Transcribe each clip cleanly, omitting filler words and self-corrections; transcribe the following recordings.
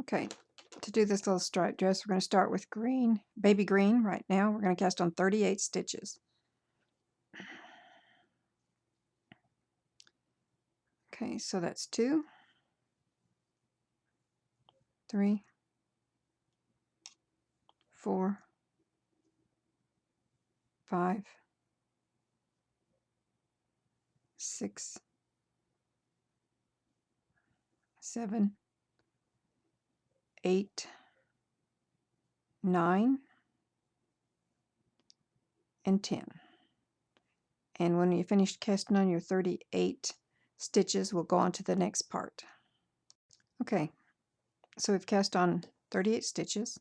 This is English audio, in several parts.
Okay, to do this little striped dress, we're going to start with green, baby green right now. We're going to cast on 38 stitches. Okay, so that's 2, 3, 4, 5, 6, 7, 8, 9, and 10. And when you finish casting on your 38 stitches, we'll go on to the next part. Okay, so we've cast on 38 stitches,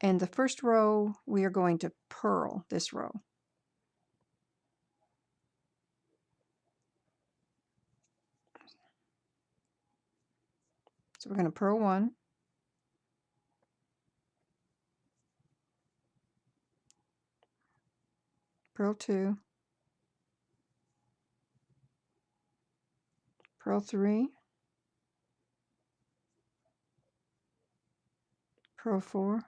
and the first row we are going to purl this row. So we're going to purl 1, purl 2, purl 3, purl 4,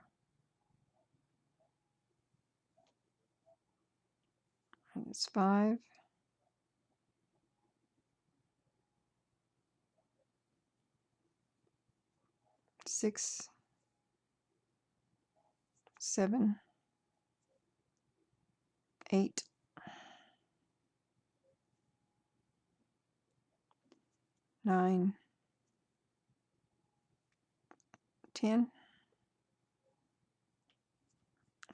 and it's 5, 6, 7, 8, 9, 10.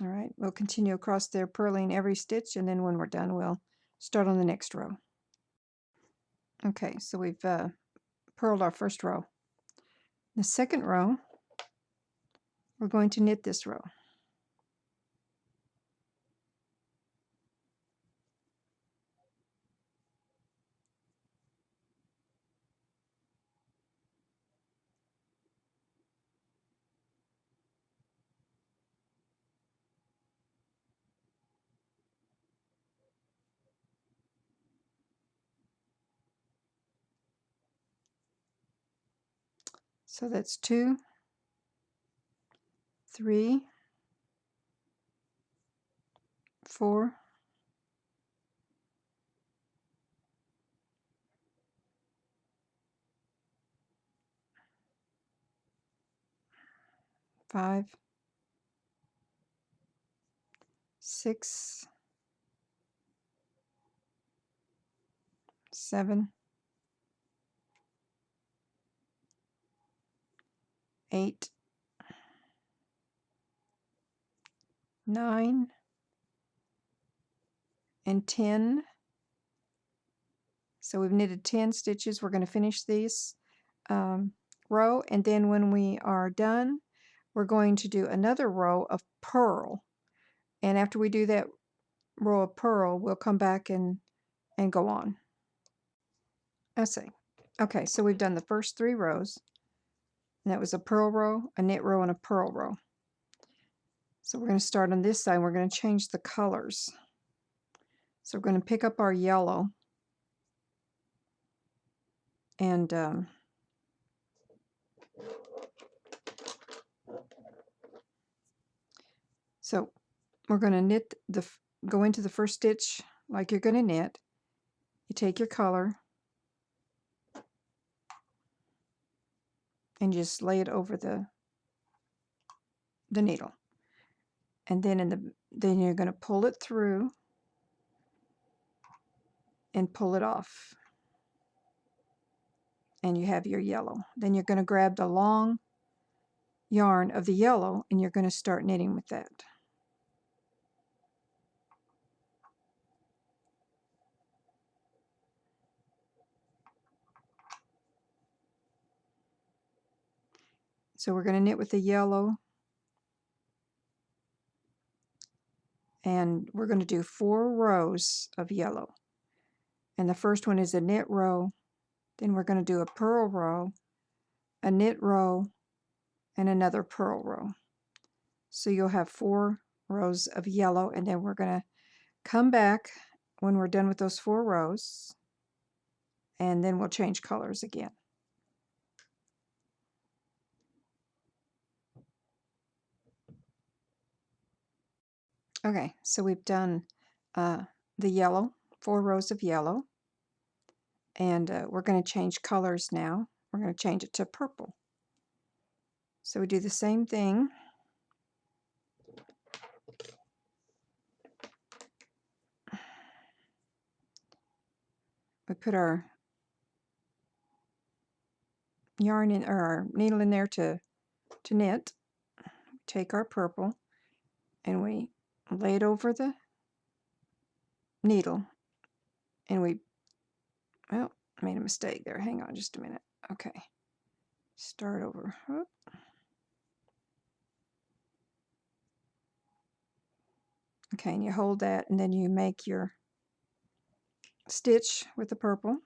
All right, we'll continue across there, purling every stitch, and then when we're done, we'll start on the next row. Okay, so we've purled our first row. The second row, we're going to knit this row. So that's 2, 3, 4, 5, 6, 7, 8, 9, and 10. So we've knitted 10 stitches. We're going to finish this row, and then when we are done, we're going to do another row of purl. And after we do that row of purl, we'll come back and go on. I see. Okay, so we've done the first 3 rows, and that was a purl row, a knit row, and a purl row. So we're going to start on this side. We're going to change the colors. So we're going to pick up our yellow, and so we're going to knit go into the first stitch like you're going to knit. You take your color and just lay it over the needle, and then then you're going to pull it through and pull it off, and you have your yellow. Then you're going to grab the long yarn of the yellow, and you're going to start knitting with that. So we're going to knit with the yellow, and we're going to do 4 rows of yellow. And the first one is a knit row, then we're going to do a purl row, a knit row, and another purl row. So you'll have 4 rows of yellow, and then we're going to come back when we're done with those 4 rows, and then we'll change colors again. Okay, so we've done the yellow, 4 rows of yellow, and we're going to change colors now. We're going to change it to purple. So we do the same thing. We put our yarn in, or our needle in there to knit. Take our purple and we lay it over the needle, and we, well, I made a mistake there. Hang on just a minute. Okay, start over. Whoop. Okay, and you hold that, and then you make your stitch with the purple.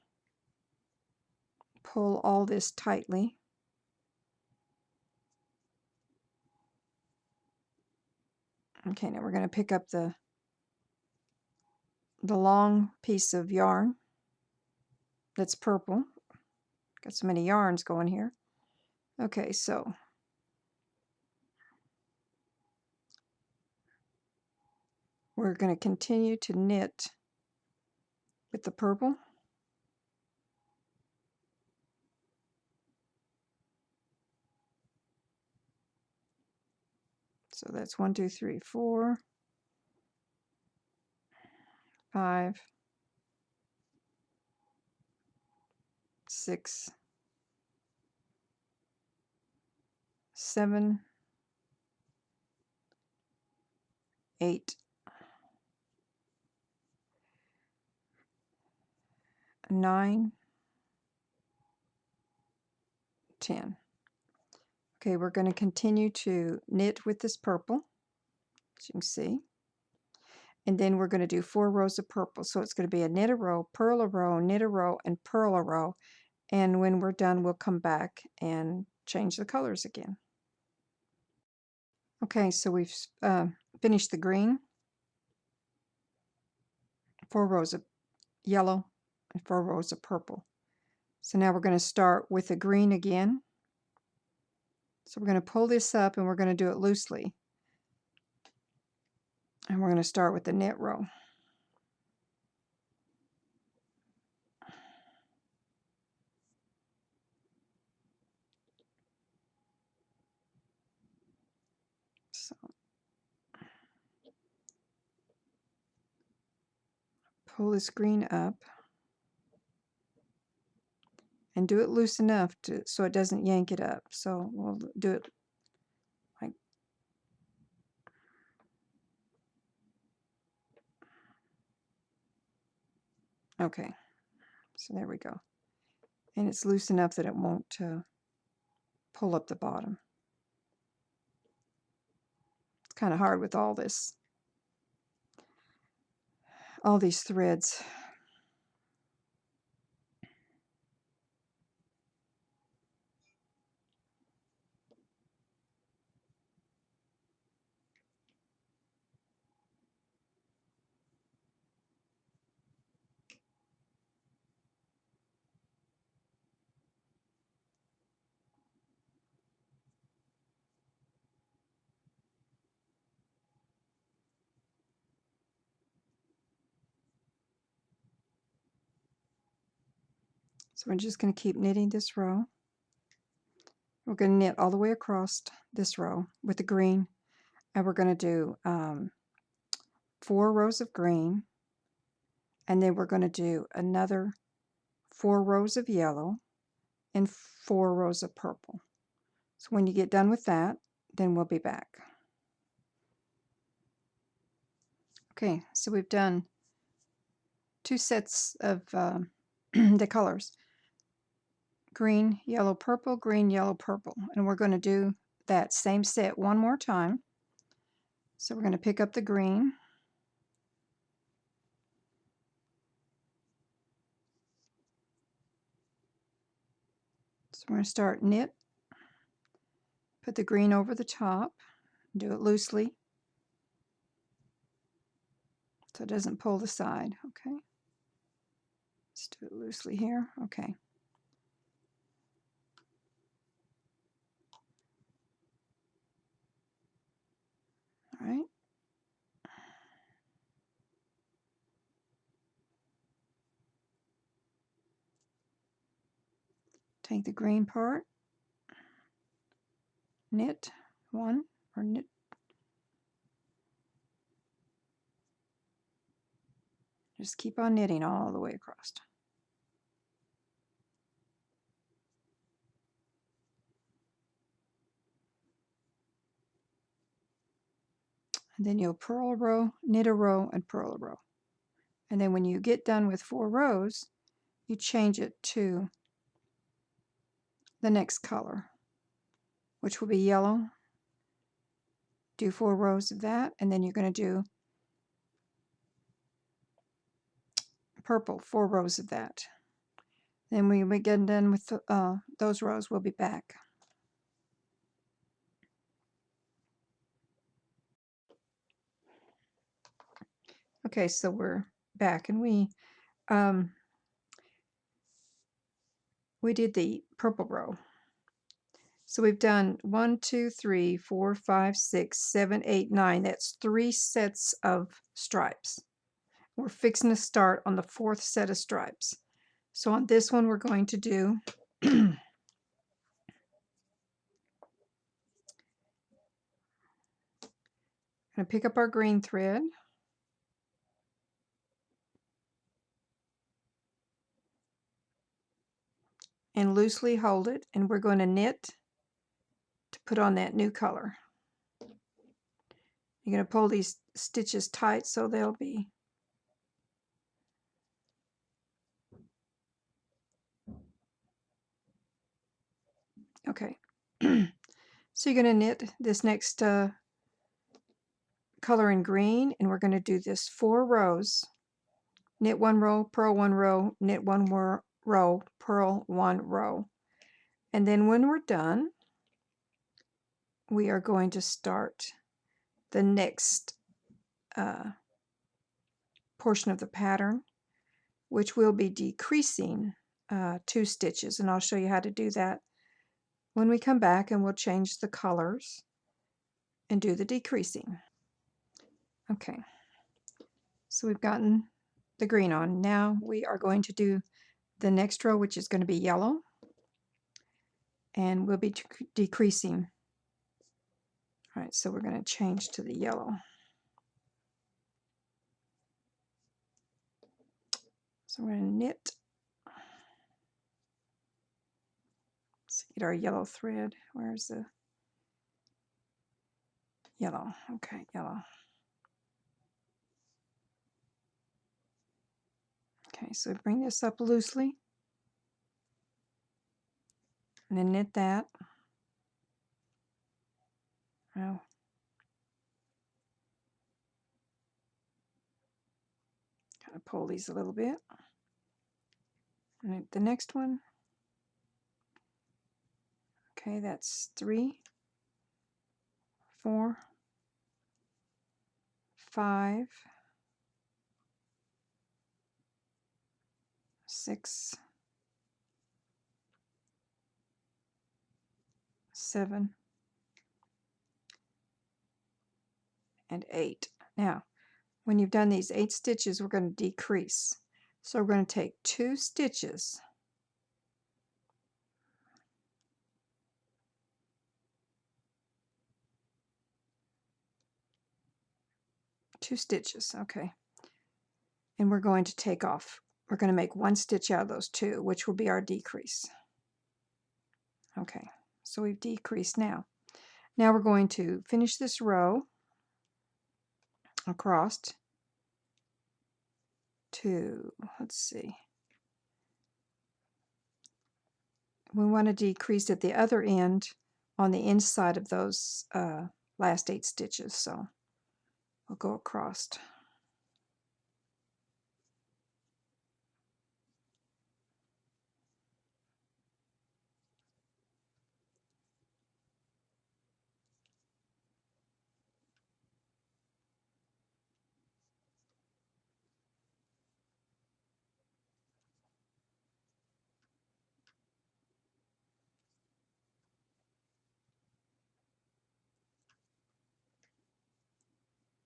Pull all this tightly. Okay, now we're going to pick up the long piece of yarn that's purple. Got so many yarns going here. Okay, so we're going to continue to knit with the purple. So that's 1, 2, 3, 4, 5, 6, 7, 8, 9, 10. Okay, we're going to continue to knit with this purple, as you can see. And then we're going to do 4 rows of purple. So it's going to be a knit a row, purl a row, knit a row, and purl a row. And when we're done, we'll come back and change the colors again. Okay, so we've finished the green, 4 rows of yellow, and 4 rows of purple. So now we're going to start with the green again. So we're going to pull this up, and we're going to do it loosely. And we're going to start with the knit row. So pull this green up and do it loose enough so it doesn't yank it up. So we'll do it like, okay, so there we go. And it's loose enough that it won't pull up the bottom. It's kind of hard with all these threads. So we're just going to keep knitting this row. We're going to knit all the way across this row with the green, and we're going to do 4 rows of green, and then we're going to do another 4 rows of yellow and 4 rows of purple. So when you get done with that, then we'll be back. Okay, so we've done 2 sets of the colors. Green, yellow, purple, green, yellow, purple. And we're going to do that same set one more time. So we're going to pick up the green. So we're going to start knit, put the green over the top, do it loosely so it doesn't pull the side. Okay, let's do it loosely here. Okay. All right. Take the green part, knit one, or knit, just keep on knitting all the way across. And then you'll purl a row, knit a row, and purl a row. And then when you get done with 4 rows, you change it to the next color, which will be yellow. Do 4 rows of that, and then you're going to do purple, 4 rows of that. Then when we get done with those rows, we'll be back. Okay, so we're back, and we did the purple row. So we've done 1, 2, 3, 4, 5, 6, 7, 8, 9. That's 3 sets of stripes. We're fixing to start on the 4th set of stripes. So on this one, we're going to do going to pick up our green thread, and loosely hold it, and we're going to knit to put on that new color. You're going to pull these stitches tight so they'll be okay. So you're going to knit this next color in green, and we're going to do this 4 rows. Knit 1 row, purl 1 row, knit 1 row, purl 1 row. And then when we're done, we are going to start the next portion of the pattern, which will be decreasing 2 stitches, and I'll show you how to do that when we come back, and we'll change the colors and do the decreasing. Okay, so we've gotten the green on. Now we are going to do the next row, which is going to be yellow, and we'll be decreasing. All right, so we're going to change to the yellow. So we're going to knit. Let's get our yellow thread. Where's the yellow? Okay, yellow. Okay, so bring this up loosely, and then knit that. Now, kind of pull these a little bit. And knit the next one. Okay, that's 3, 4, 5, 6, 7, and 8. Now, when you've done these 8 stitches, we're going to decrease. So we're going to take 2 stitches, okay, and we're going to take off. We're going to make 1 stitch out of those 2, which will be our decrease. Okay, so we've decreased now. Now we're going to finish this row across to, let's see, we want to decrease at the other end on the inside of those last 8 stitches, so we'll go across.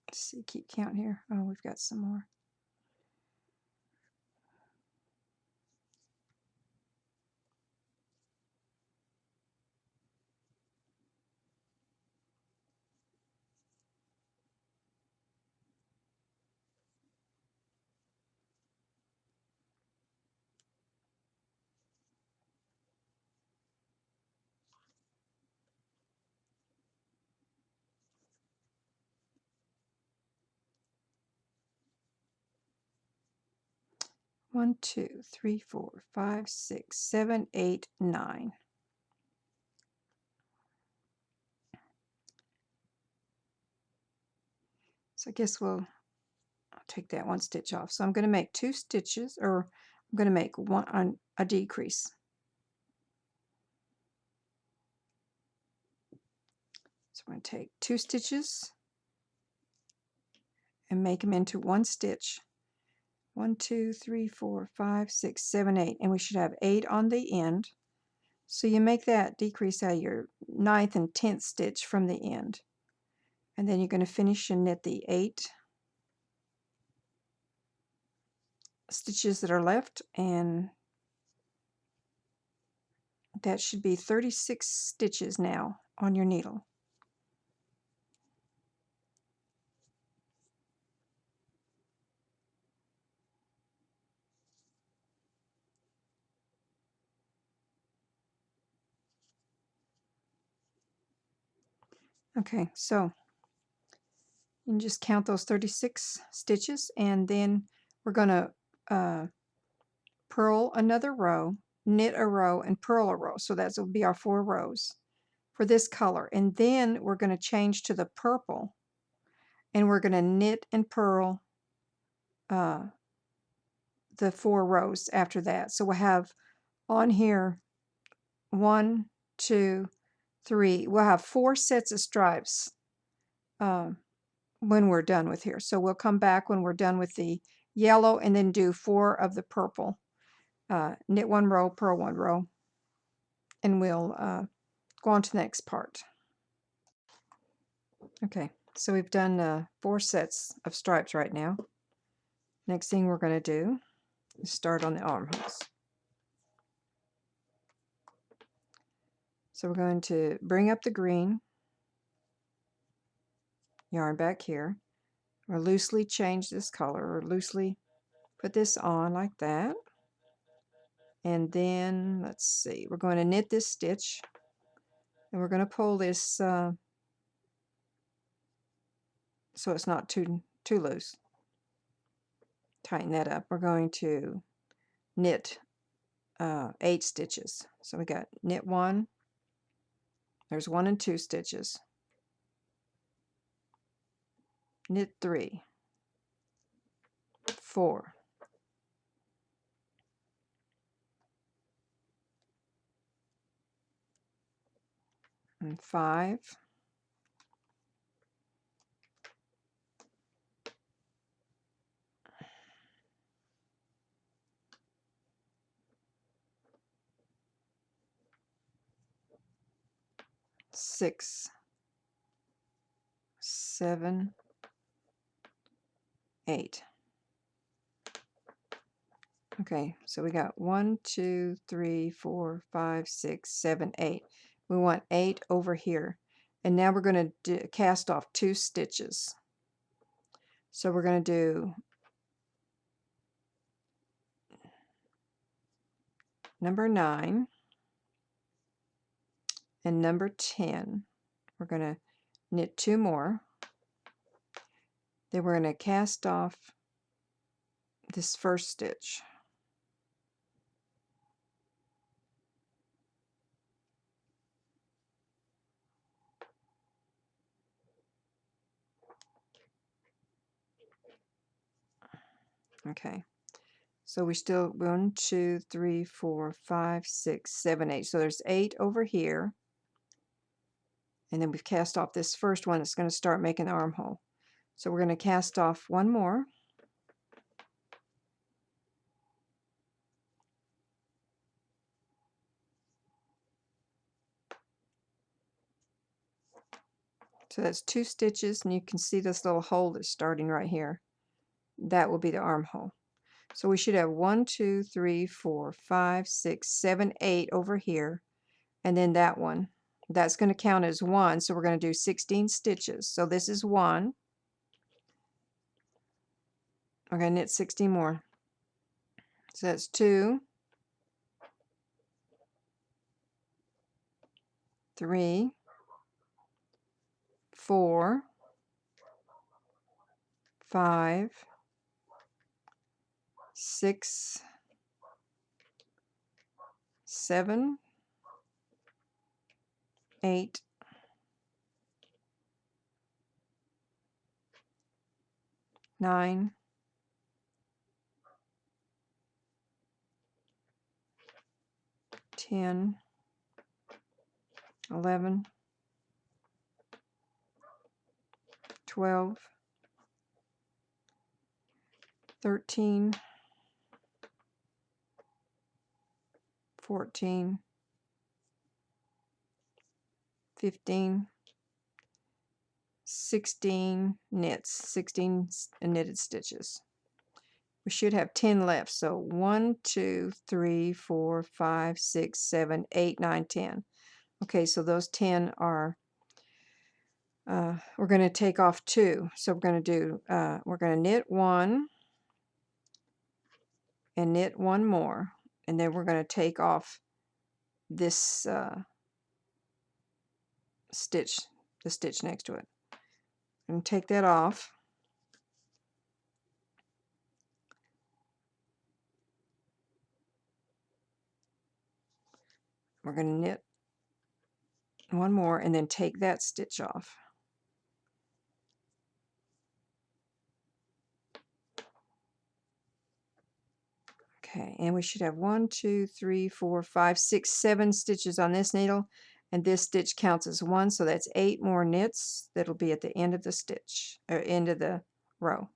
Let's see, keep count here. Oh, we've got some more. 1, 2, 3, 4, 5, 6, 7, 8, 9. So I guess I'll take that one stitch off. So I'm going to make 2 stitches, or I'm going to make a decrease. So I'm going to take 2 stitches and make them into 1 stitch. 1, 2, 3, 4, 5, 6, 7, 8, and we should have 8 on the end. So you make that decrease out of your 9th and 10th stitch from the end. And then you're going to finish and knit the 8 stitches that are left, and that should be 36 stitches now on your needle. Okay, so you can just count those 36 stitches, and then we're going to purl another row, knit a row, and purl a row. So that will be our 4 rows for this color. And then we're going to change to the purple, and we're going to knit and purl the 4 rows after that. So we'll have on here 1, 2, 3. We'll have 4 sets of stripes when we're done with here. So we'll come back when we're done with the yellow and then do 4 of the purple. Knit 1 row, purl 1 row, and we'll go on to the next part. Okay, so we've done 4 sets of stripes right now. Next thing we're going to do is start on the armholes. So we're going to bring up the green yarn back here, or loosely change this color, or loosely put this on like that. And then, let's see, we're going to knit this stitch, and we're going to pull this so it's not too loose. Tighten that up. We're going to knit 8 stitches. So we got knit 1, there's 1 and 2 stitches, knit 3, 4, and 5, 6, 7, 8. Okay, so we got 1, 2, 3, 4, 5, 6, 7, 8. We want 8 over here. And now we're going to cast off 2 stitches. So we're going to do number 9 and number 10. We're going to knit 2 more. Then we're going to cast off this first stitch. Okay, so we still 1, 2, 3, 4, 5, 6, 7, 8. So there's 8 over here, and then we've cast off this first one. It's going to start making the armhole. So we're going to cast off 1 more. So that's 2 stitches, and you can see this little hole that's starting right here. That will be the armhole. So we should have 1, 2, 3, 4, 5, 6, 7, 8 over here, and then that one. That's going to count as 1, so we're going to do 16 stitches. So this is 1. We're going to knit 16 more. So that's 2, 3, 4, 5, 6, 7, 8, 9, 10, 11, 12, 13, 14, 15, 16 knits, 16 knitted stitches. We should have 10 left. So 1, 2, 3, 4, 5, 6, 7, 8, 9, 10. Okay, so those 10 are, we're going to take off 2. So we're going to do, we're going to knit 1 and knit 1 more. And then we're going to take off this stitch, the stitch next to it. And take that off. We're going to knit 1 more and then take that stitch off. Okay, and we should have 1, 2, 3, 4, 5, 6, 7 stitches on this needle, and this stitch counts as 1, so that's 8 more knits that'll be at the end of the stitch, or end of the row.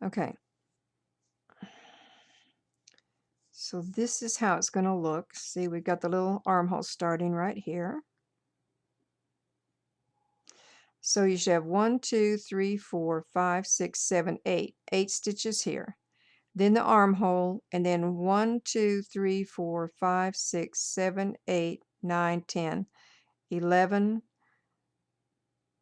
Okay, so this is how it's going to look. See, we've got the little armhole starting right here. So you should have 1, 2, 3, 4, 5, 6, 7, 8. 8 stitches here. Then the armhole, and then 1, 2, 3, 4, 5, 6, 7, 8, 9, 10, 11,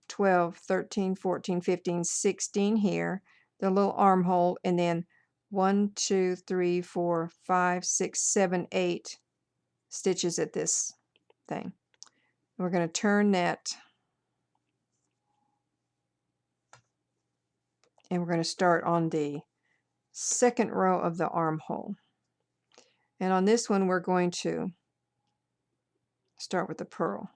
12, 13, 14, 15, 16 here, the little armhole, and then 1, 2, 3, 4, 5, 6, 7, 8 stitches at this thing. We're going to turn that, and we're going to start on the second row of the armhole. And on this one, we're going to start with the purl.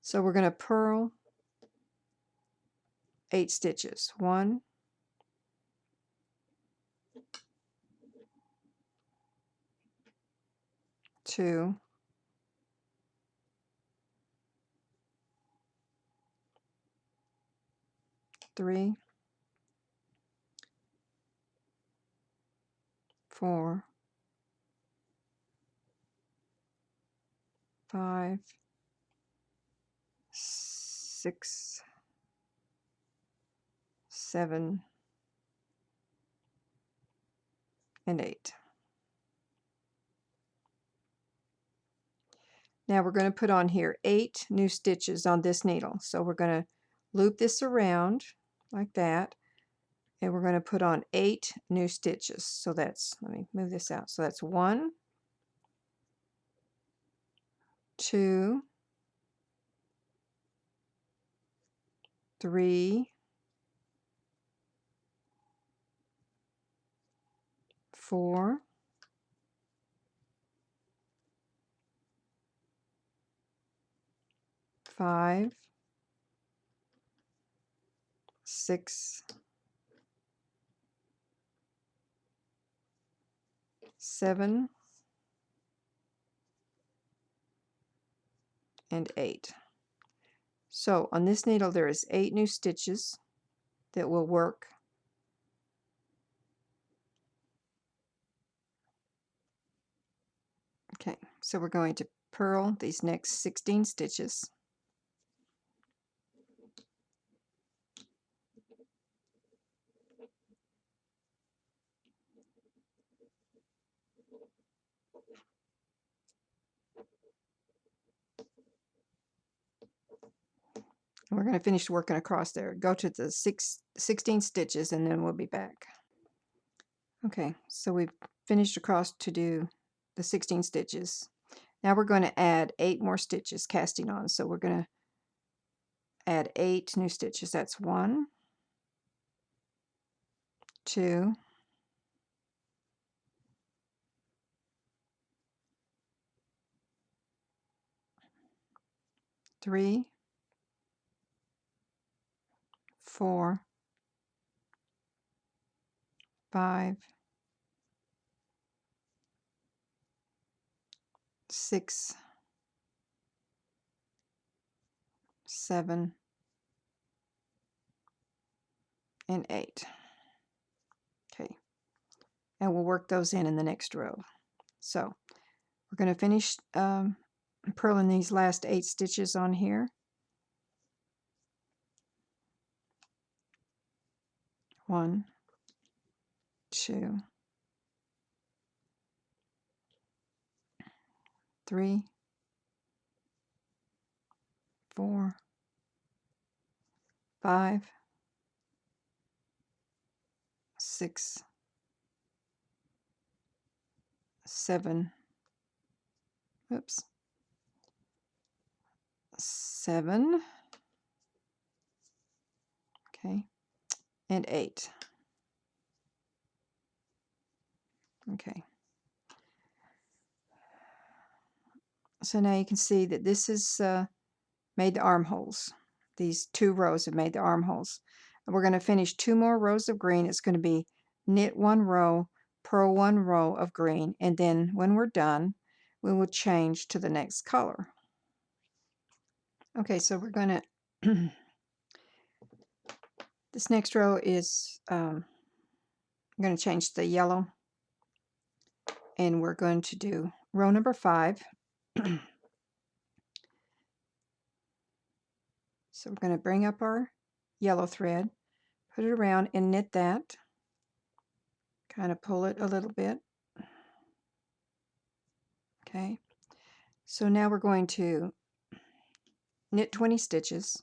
So we're going to purl 8 stitches. 1, 2, 3, 4, 5, 6, 7, and 8. Now we're going to put on here 8 new stitches on this needle. So we're going to loop this around like that, and we're going to put on 8 new stitches. So that's, let me move this out. So that's 1, 2, 3, 4, 5, 6, 7, and 8. So on this needle there is 8 new stitches that will work. Okay, so we're going to purl these next 16 stitches. We're going to finish working across there. Go to the 16 stitches and then we'll be back. Okay, so we've finished across to do the 16 stitches. Now we're going to add 8 more stitches casting on. So we're going to add 8 new stitches. That's 1, 2, 3, 4, 5, 6, 7, and 8. Okay, and we'll work those in the next row. So we're going to finish purling these last 8 stitches on here. 1, 2, 3, 4, 5, 6, 7, oops, 7, okay, and 8. Okay. So now you can see that this is made the armholes. These 2 rows have made the armholes. And we're going to finish 2 more rows of green. It's going to be knit 1 row, purl 1 row of green, and then when we're done, we will change to the next color. Okay, so we're going to, this next row is, I'm going to change the yellow, and we're going to do row number 5. So we're going to bring up our yellow thread, put it around and knit that, kind of pull it a little bit. Okay, so now we're going to knit 20 stitches.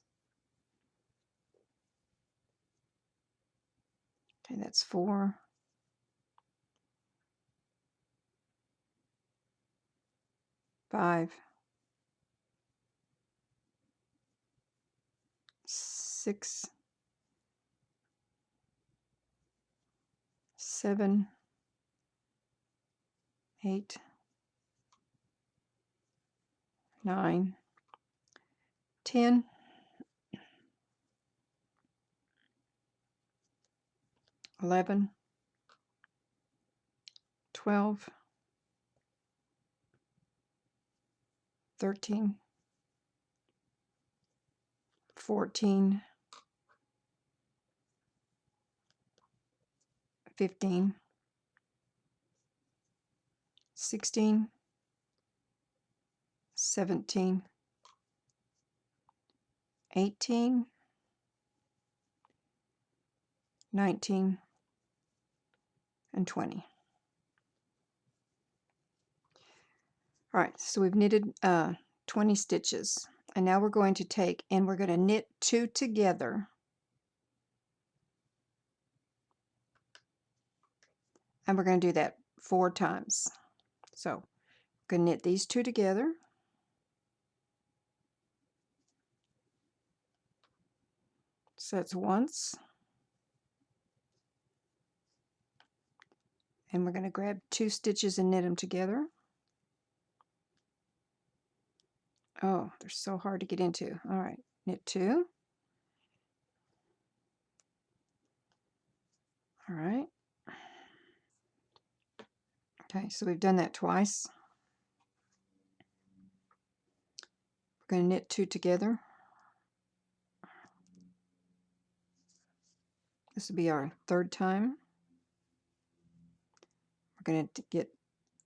Okay, that's 4, 5, 6, 7, 8, 9, 10, 11, 12, 13, 14, 15, 16, 17, 18, 19, and 20. All right, so we've knitted 20 stitches, and now we're going to take and we're going to knit 2 together, and we're going to do that 4 times. So we're going to knit these 2 together, so that's once, and we're going to grab 2 stitches and knit them together. Oh, they're so hard to get into. All right, knit 2. All right. Okay, so we've done that twice. We're going to knit 2 together. This will be our 3rd time. We're going to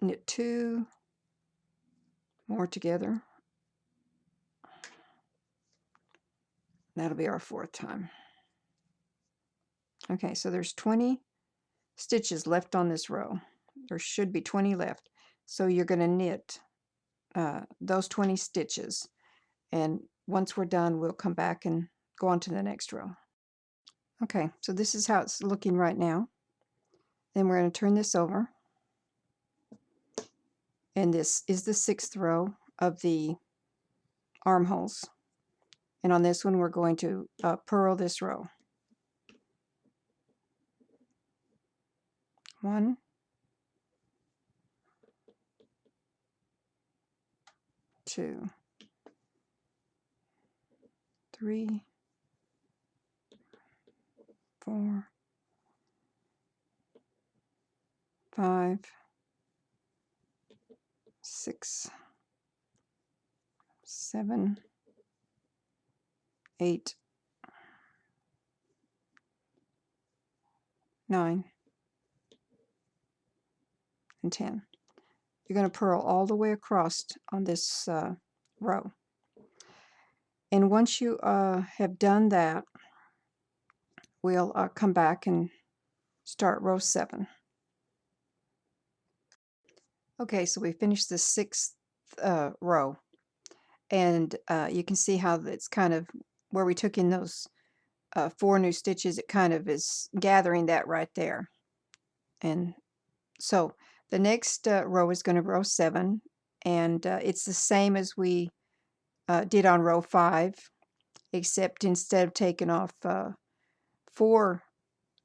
knit 2 more together. That'll be our 4th time. Okay, so there's 20 stitches left on this row. There should be 20 left. So you're going to knit those 20 stitches, and once we're done, we'll come back and go on to the next row. Okay, so this is how it's looking right now. Then we're going to turn this over. And this is the 6th row of the armholes. And on this one, we're going to purl this row. 1, 2, 3, 4, 5, 6, 7, 8, 9, and 10. You're going to purl all the way across on this row. And once you have done that, we'll come back and start row 7. Okay, so we finished the 6th row. And you can see how it's kind of, where we took in those 4 new stitches, it kind of is gathering that right there. And so the next row is going to row 7, and it's the same as we did on row 5, except instead of taking off 4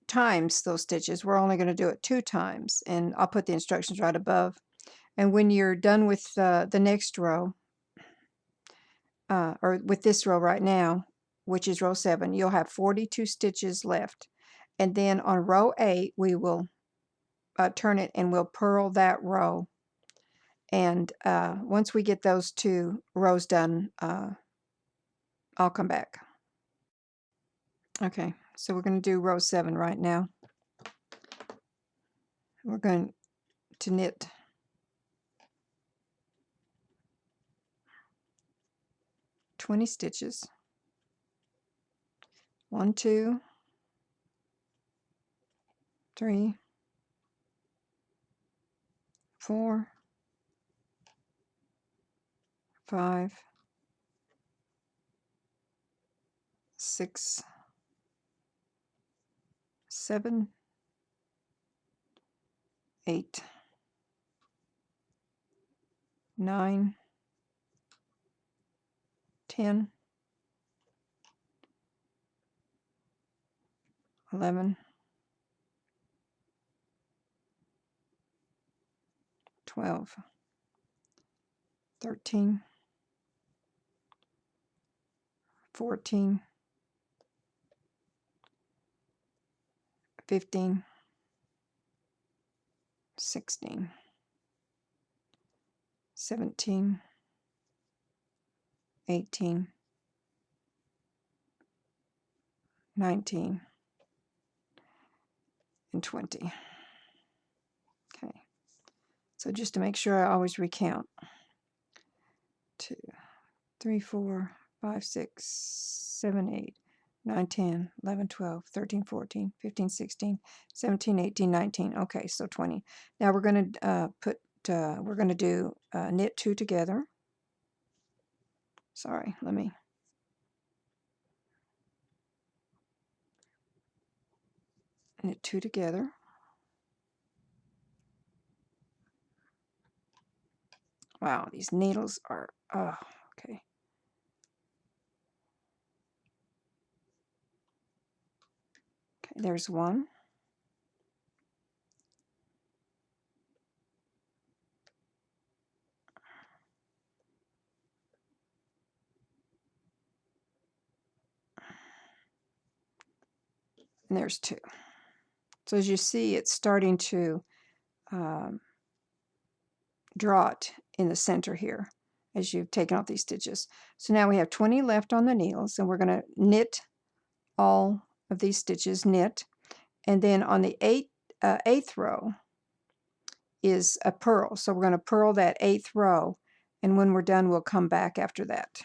times those stitches, we're only going to do it 2 times, and I'll put the instructions right above. And when you're done with the next row, or with this row right now, which is row 7, you'll have 42 stitches left. And then on row 8, we will turn it and we'll purl that row. And once we get those 2 rows done, I'll come back. Okay, so we're going to do row 7 right now. We're going to knit 20 stitches. 1, 2, 3, 4, 5, 6, 7, 8, 9, 10, 11, 12, 13, 14, 15, 16, 17, 18, 19, and 20. Okay, so just to make sure I always recount. 2, 3, 4, 5, 6, 7, 8, 9, 10, 11, 12, 13, 14, 15, 16, 17, 18, 19. Okay, so 20. Now we're going to we're going to do knit 2 together. Sorry, let me. Knit 2 together. Wow, these needles are, oh, okay. Okay, there's 1. And there's 2. So as you see, it's starting to draw it in the center here as you've taken off these stitches. So now we have 20 left on the needles, and we're going to knit all of these stitches, knit, and then on the 8th row is a purl. So we're going to purl that 8th row, and when we're done, we'll come back after that.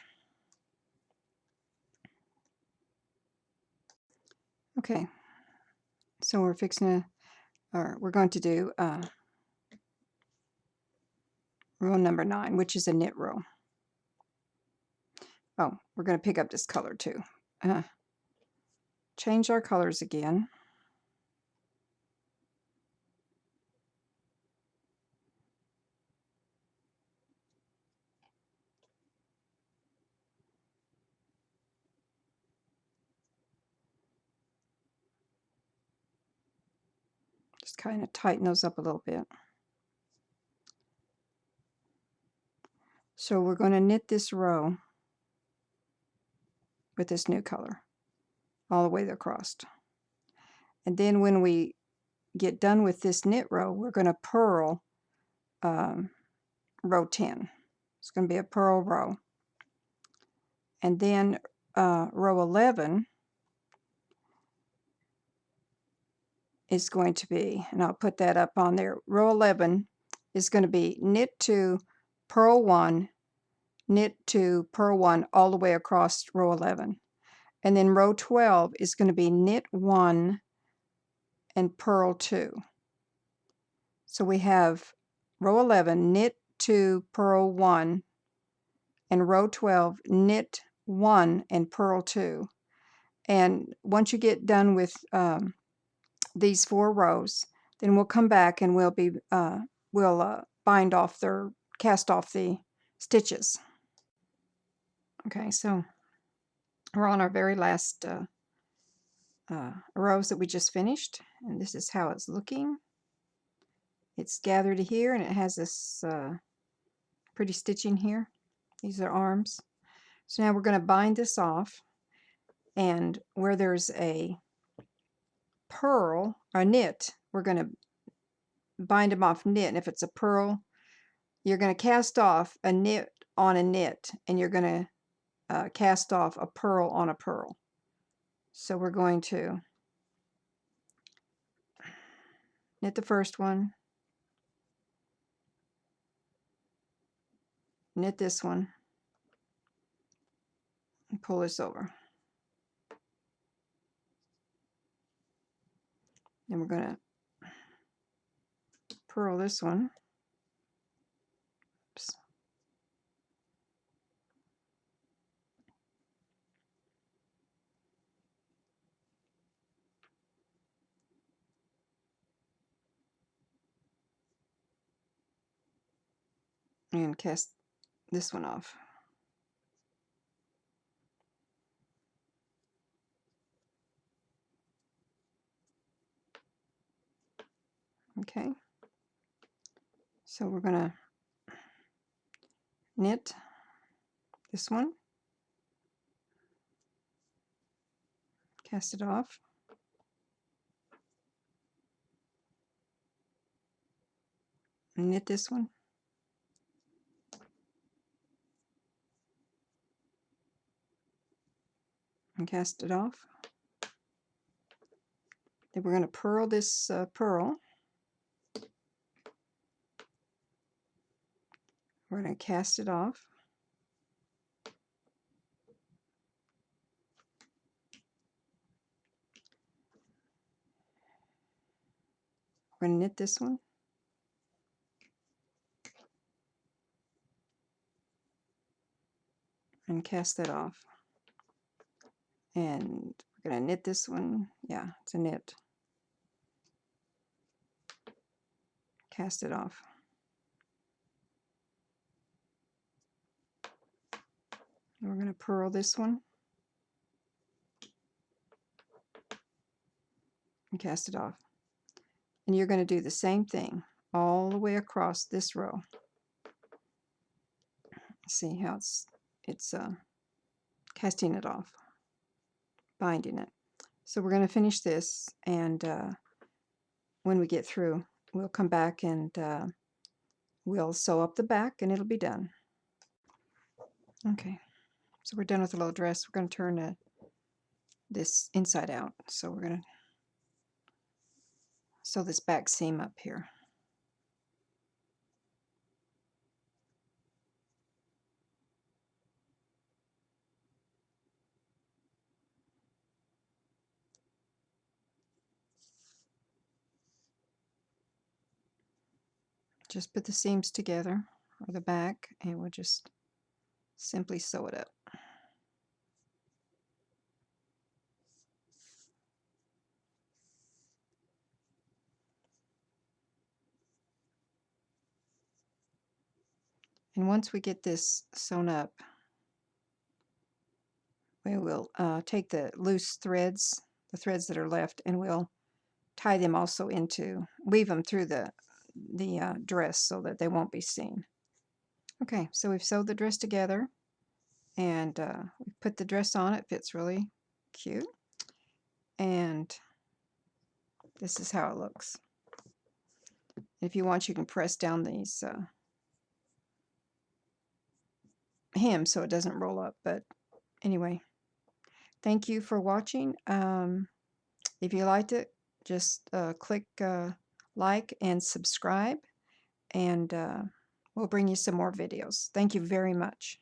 Okay, so we're fixing to, or we're going to do row number 9, which is a knit row. Oh, we're going to pick up this color too. Change our colors again. Just kind of tighten those up a little bit. So we're going to knit this row with this new color all the way across. And then when we get done with this knit row, we're going to purl row 10. It's going to be a purl row. And then row 11 is going to be, and I'll put that up on there, row 11 is going to be knit 2, purl 1, knit 2, purl 1 all the way across row 11. And then row 12 is going to be knit 1 and purl 2. So we have row 11, knit 2, purl 1, and row 12, knit 1 and purl 2. And once you get done with these 4 rows, then we'll come back and we'll bind off cast off the stitches. Okay, so we're on our very last rows that we just finished, and this is how it's looking. It's gathered here, and it has this pretty stitching here. These are arms. So now we're going to bind this off, and where there's a purl or knit, we're going to bind them off knit. And if it's a purl, you're going to cast off a knit on a knit, and you're going to cast off a purl on a purl. So we're going to knit the first one, knit this one, and pull this over. Then we're going to purl this one. Oops. And cast this one off. Okay, so we're going to knit this one, cast it off, knit this one, and cast it off. Then we're going to purl this purl. We're going to cast it off. We're going to knit this one. And cast that off. And we're going to knit this one. Yeah, it's a knit. Cast it off. And we're going to purl this one. And cast it off. And you're going to do the same thing all the way across this row. See how it's casting it off, binding it. So we're going to finish this, and when we get through, we'll come back and we'll sew up the back, and it'll be done. Okay, so we're done with the little dress. We're going to turn this inside out. So we're going to sew this back seam up here. Just put the seams together, or the back, and we'll just simply sew it up. then once we get this sewn up, we will take the loose threads, the threads that are left, and we'll tie them also weave them through the dress so that they won't be seen. Okay, so we've sewed the dress together, and we put the dress on. It fits really cute, and this is how it looks. If you want, you can press down these hem so it doesn't roll up, but anyway, thank you for watching. If you liked it, just click like and subscribe, and we'll bring you some more videos. Thank you very much.